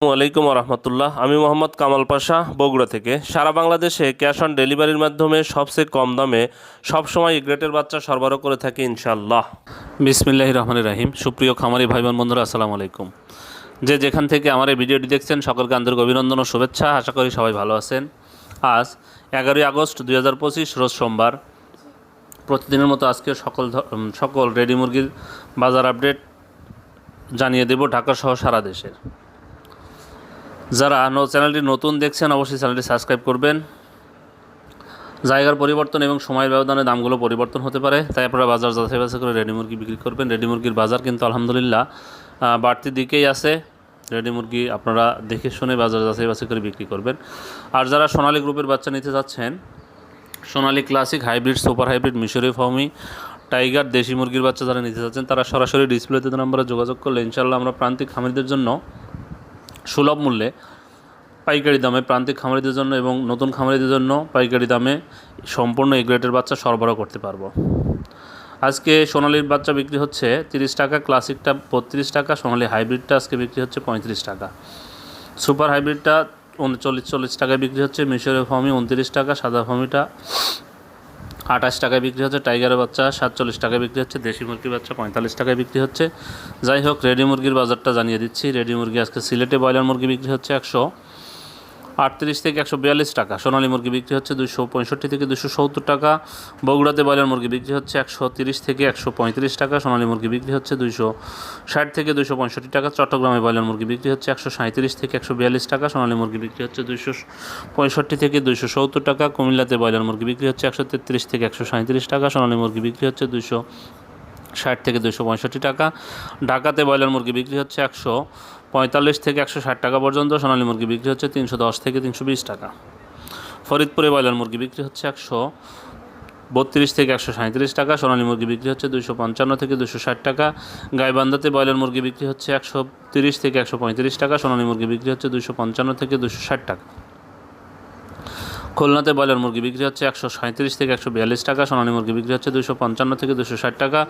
আসসালামু আলাইকুম রহমতুল্লাহ। আমি মোহাম্মদ কামাল পাশা বগুড়া থেকে। সারা বাংলাদেশে ক্যাশ অন ডেলিভারির মাধ্যমে সবচেয়ে কম দামে সবসময় এ গ্রেটের বাচ্চা সরবরাহ করে থাকি ইনশাল্লাহ। বিসমিল্লাহির রহমানির রহিম। সুপ্রিয় খামারি ভাই বোন বন্ধুরা, আসসালামু আলাইকুম। যে যেখান থেকে আমার এই ভিডিওটি দেখছেন সকলকে আন্তরিক অভিনন্দন ও শুভেচ্ছা। আশা করি সবাই ভালো আছেন। আজ 11ই আগস্ট 2025 রোজ সোমবার। প্রতিদিনের মতো আজকে সকল রেডি মুরগির বাজার আপডেট জানিয়ে দেব ঢাকা সহ সারা দেশের। যারা চ্যানেলটি নতুন দেখছেন অবশ্যই চ্যানেলটি সাবস্ক্রাইব করবেন। জায়গার পরিবর্তন এবং সময়ের ব্যবধানে দামগুলো পরিবর্তন হতে পারে, তাই আপনারা বাজার যাচাই বাছাই করে রেডি মুরগি বিক্রি করবেন। রেডি মুরগির বাজার কিন্তু আলহামদুলিল্লাহ বাড়তির দিকেই আছে। রেডি মুরগি আপনারা দেখে শুনে বাজার যাচাই বাছাই করে বিক্রি করবেন। আর যারা সোনালী গ্রুপের বাচ্চা নিতে যাচ্ছেন, Sonali classic, hybrid, super hybrid, মিশরি ফার্মি, টাইগার, দেশি মুরগির বাচ্চা যারা নিতে যাচ্ছেন তারা সরাসরি ডিসপ্লেতে নাম্বারে যোগাযোগ করলে ইনশাআল্লাহ আমরা প্রান্তিক খামারিদের জন্য সুলভ মূল্যে পাইকারি দামে, প্রান্তিক খামারিদের জন্য এবং নতুন খামারিদের জন্য পাইকারি দামে সম্পূর্ণ এ গ্রেডের বাচ্চা সরবরাহ করতে পারবো। আজকে সোনালির বাচ্চা বিক্রি হচ্ছে 30 টাকা, ক্লাসিকটা 32 টাকা, সোনালি হাইব্রিডটা আজকে বিক্রি হচ্ছে 35 টাকা, সুপার হাইব্রিডটা 39-40 টাকায় বিক্রি হচ্ছে, মিশরের ফার্মি 29 টাকা, সাদা ফার্মিটা 28 টাকায় বিক্রি হচ্ছে, টাইগারের বাচ্চা 47 টাকায় বিক্রি হচ্ছে, দেশি মুরগির বাচ্চা 45 টাকায় বিক্রি হচ্ছে। যাই হোক, রেডি মুরগির বাজারটা জানিয়ে দিচ্ছি। রেডি মুরগি আজকে সিলেটে ব্রয়লার মুরগি বিক্রি হচ্ছে 138 থেকে 142 টাকা, সোনালী মুরগি বিক্রি হচ্ছে 265 থেকে 270 টাকা, বগুড়াতে ব্রয়লার মুরগি বিক্রি হচ্ছে 130 থেকে 135 টাকা, সোনালী মুরগি বিক্রি হচ্ছে 260 থেকে 265 টাকা, চট্টগ্রামে ব্রয়লার মুরগি বিক্রি হচ্ছে 137 থেকে 142 টাকা, সোনালী মুরগি বিক্রি হচ্ছে 265 থেকে 270 টাকা, কুমিল্লাতে ব্রয়লার মুরগি বিক্রি হচ্ছে 133 থেকে 137 টাকা, সোনালী মুরগি বিক্রি হচ্ছে 260 থেকে 265 টাকা, ঢাকাতে ব্রয়লার মুরগি বিক্রি হচ্ছে 145 থেকে 160 টাকা পর্যন্ত, সোনালী মুরগি বিক্রি হচ্ছে 310 থেকে 320 টাকা, ফরিদপুরে ব্রয়লার মুরগি বিক্রি হচ্ছে 132 থেকে 137 টাকা, সোনালী মুরগি বিক্রি হচ্ছে 255 থেকে 260 টাকা, গাইবান্ধাতে ব্রয়লার মুরগি বিক্রি হচ্ছে 130 থেকে 135 টাকা, সোনালী মুরগি বিক্রি হচ্ছে 255 থেকে 260 টাকা, খুলনাতে ব্রয়লার মুরগি বিক্রি হচ্ছে 137 থেকে 142 টাকা, সোনালী মুরগি বিক্রি হচ্ছে 255 থেকে 260 টাকা,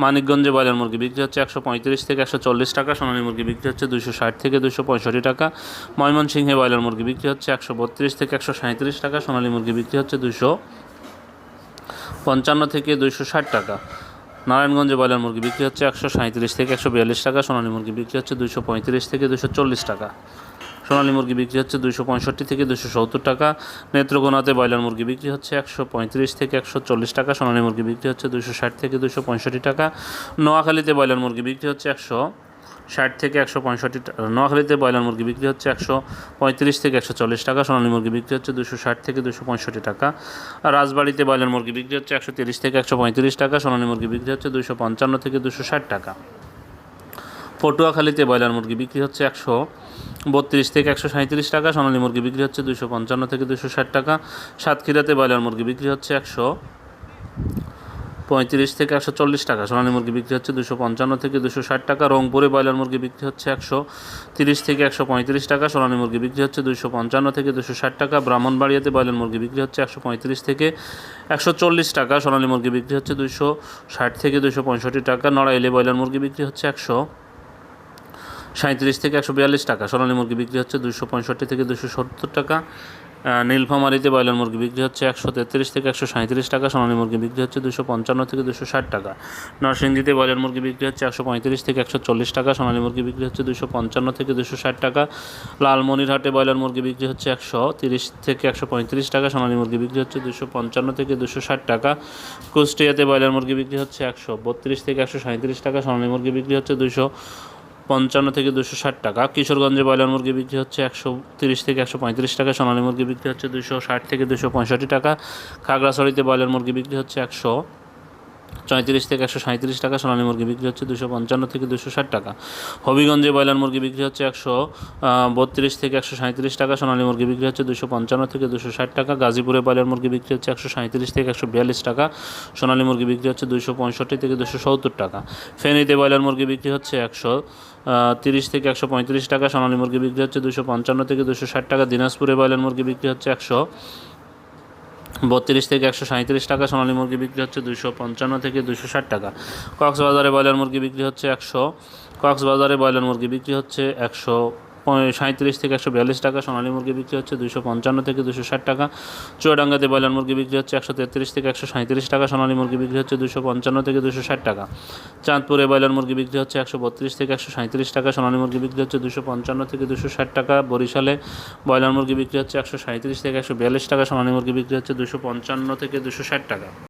মানিকগঞ্জে ব্রয়লার মুরগি বিক্রি হচ্ছে 135 থেকে 140 টাকা, সোনালী মুরগি বিক্রি হচ্ছে 260 থেকে 265 টাকা, ময়মনসিংহে ব্রয়লার মুরগি বিক্রি হচ্ছে 132 থেকে 137 টাকা, সোনালী মুরগি বিক্রি হচ্ছে 255 থেকে 260 টাকা, নারায়ণগঞ্জে ব্রয়লার মুরগি বিক্রি হচ্ছে 137 থেকে 142 টাকা, সোনালী মুরগি বিক্রি হচ্ছে 235 থেকে 240 টাকা, সোনালী মুরগি বিক্রি হচ্ছে 265 থেকে 270 টাকা, নেত্রকোনাতে ব্রয়লার মুরগি বিক্রি হচ্ছে 135 থেকে 140 টাকা, সোনালী মুরগি বিক্রি হচ্ছে 260 থেকে 265 টাকা, নোয়াখালীতে ব্রয়লার মুরগি বিক্রি হচ্ছে 160 থেকে 165 টাকা, নোয়াখালীতে ব্রয়লার মুরগি বিক্রি হচ্ছে 135 থেকে 140 টাকা, সোনালী মুরগি বিক্রি হচ্ছে 260 থেকে 265 টাকা, রাজবাড়িতে ব্রয়লার মুরগি বিক্রি হচ্ছে 130 থেকে 135 টাকা, সোনালী মুরগি বিক্রি হচ্ছে 255 থেকে 260 টাকা, পটুয়াখালীতে ব্রয়লার মুরগি বিক্রি হচ্ছে 132 থেকে 137 টাকা, সোনালী মুরগি বিক্রি হচ্ছে 255 থেকে 260 টাকা, সাতক্ষীরাতে ব্রয়লার মুরগি বিক্রি হচ্ছে 135 থেকে 140 টাকা, সোনালী মুরগি বিক্রি হচ্ছে 255 থেকে 260 টাকা, রংপুরে ব্রয়লার মুরগি বিক্রি হচ্ছে 130 থেকে 135 টাকা, সোনালী মুরগি বিক্রি হচ্ছে 255 থেকে 260 টাকা, ব্রাহ্মণবাড়িয়াতে ব্রয়লার মুরগি বিক্রি হচ্ছে 135 থেকে 140 টাকা, সোনালী মুরগি বিক্রি হচ্ছে 260 থেকে 265 টাকা, নড়াইলে ব্রয়লার মুরগি বিক্রি হচ্ছে 137 থেকে 142 টাকা, সোনালী মুরগি বিক্রি হচ্ছে 265 থেকে 270 টাকা, নীলফামারীতে ব্রয়লার মুরগি বিক্রি হচ্ছে 133 থেকে 137 টাকা, সোনালী মুরগি বিক্রি হচ্ছে 255 থেকে 260 টাকা, নরসিংদীতে ব্রয়লার মুরগি বিক্রি হচ্ছে 135 থেকে 140 টাকা, সোনালী মুরগি বিক্রি হচ্ছে 255 থেকে 260 টাকা, লালমনিরহাটে ব্রয়লার মুরগি বিক্রি হচ্ছে 130 থেকে 135 টাকা, সোনালী মুরগি বিক্রি হচ্ছে 255 থেকে 260 টাকা, কুষ্টিয়াতে ব্রয়লার মুরগি বিক্রি হচ্ছে 132 থেকে 137 টাকা, সোনালী মুরগি বিক্রি হচ্ছে 255 থেকে 260 টাকা, কিশোরগঞ্জে ব্রয়লার মুরগি বিক্রি হচ্ছে 130 থেকে 135 টাকা, সোনালী মুরগি বিক্রি হচ্ছে 260 থেকে 265 টাকা, খাগড়াছড়িতে ব্রয়লার মুরগি বিক্রি হচ্ছে 134 থেকে 137 টাকা, সোনালী মুরগি বিক্রি হচ্ছে 255 থেকে 260 টাকা, হবিগঞ্জে ব্রয়লার মুরগি বিক্রি হচ্ছে 132 থেকে 137 টাকা, সোনালী মুরগি বিক্রি হচ্ছে 255 থেকে 260 টাকা, গাজীপুরে ব্রয়লার মুরগি বিক্রি হচ্ছে 137 থেকে 142 টাকা, সোনালী মুরগি বিক্রি হচ্ছে 265 থেকে 270 টাকা, ফেনীতে ব্রয়লার মুরগি বিক্রি হচ্ছে 130 থেকে 135 টাকা, সোনালী মুরগি বিক্রি হচ্ছে 255 থেকে 260 টাকা, দিনাজপুরে ব্রয়লার মুরগি বিক্রি হচ্ছে 132 থেকে 137 টাকা, সোনালী মুরগি বিক্রি হচ্ছে 255 থেকে 260 টাকা, কক্সবাজারে ব্রয়লার মুরগি বিক্রি হচ্ছে 100 কক্সবাজারে ব্রয়লার মুরগি বিক্রি হচ্ছে 100 37 থেকে 142 টাকা, সোনালী মুরগি বিক্রি হচ্ছে 255 থেকে 260 টাকা। চুয়াডাঙ্গাতে ব্রয়লার মুরগি বিক্রি হচ্ছে 133 থেকে 137 টাকা, সোনালী মুরগি বিক্রি হচ্ছে 255 থেকে 260 টাকা। চাঁদপুরে ব্রয়লার মুরগি বিক্রি হচ্ছে 132 থেকে 137 টাকা, সোনালী মুরগি বিক্রি হচ্ছে 255 থেকে 260 টাকা। বরিশালে ব্রয়লার মুরগি বিক্রি হচ্ছে 137 থেকে 142 টাকা, সোনালী মুরগি বিক্রি হচ্ছে 255 থেকে 260 টাকা।